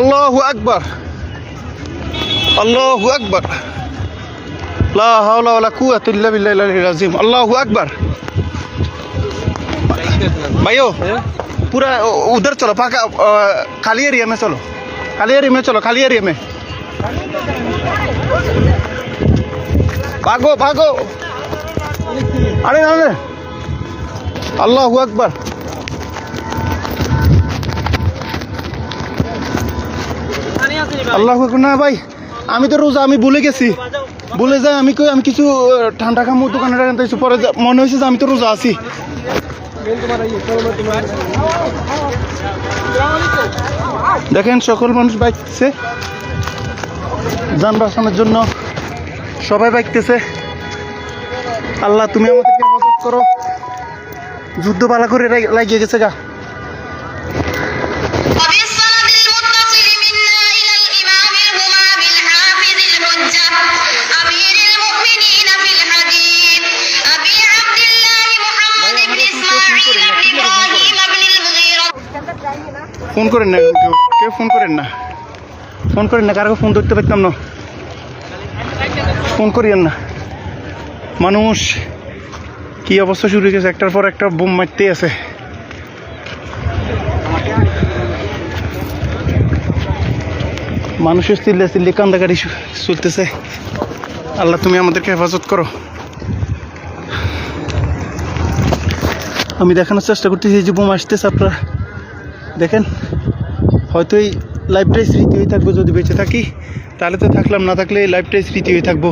আল্লাহু আকবার, আল্লাহু আকবার, লা হাওলা ওয়ালা কুওয়াতা ইল্লা বিল্লাহিল আলিয়্যিল আযীম। আল্লাহু আকবার। भाइयों पूरा उधर चलो, पाका खाली एरिया में चलो, खाली एरिया में चलो, खाली एरिया में भागो भागो। अरे अरे अल्लाहु अकबर। আল্লাহু আকবার। না ভাই, আমি তো রোজা, আমি ভুলে গেছি, ভুলে যাই আমি কিছু ঠান্ডা খামু দোকানে টানতেছি, পরে মনে হয়েছে যে আমি তো রোজা আছি। দেখেন সকল মানুষ বাইকতেছে যান বাঁচানোর জন্য, সবাই বাইকতেছে। আল্লাহ তুমি আমাদেরকে হেফাজত করো। যুদ্ধ পালা করে লাগিয়ে গেছে গা। ফোন করেন না, কেউ ফোন করেন না, ফোন করেন না, কারো ফোন ধরতে পারতাম না, ফোন করিয়েন না। মানুষ কি অবস্থা শুরু হয়ে গেছে, একটার পর একটা বোম মারতেই আছে। মানুষের চিল্লি কান্দাকাটি চলতেছে। আল্লাহ তুমি আমাদেরকে হেফাজত করো। আমি দেখানোর চেষ্টা করতেছি যে বোম আসতেছে, আপনারা দেখেন। হয়তো এই লাইফটাই স্মৃতি হয়ে থাকবো, যদি বেঁচে থাকি তাহলে তো থাকলাম, না থাকলে এই লাইফটাই স্মৃতি হয়ে থাকবো।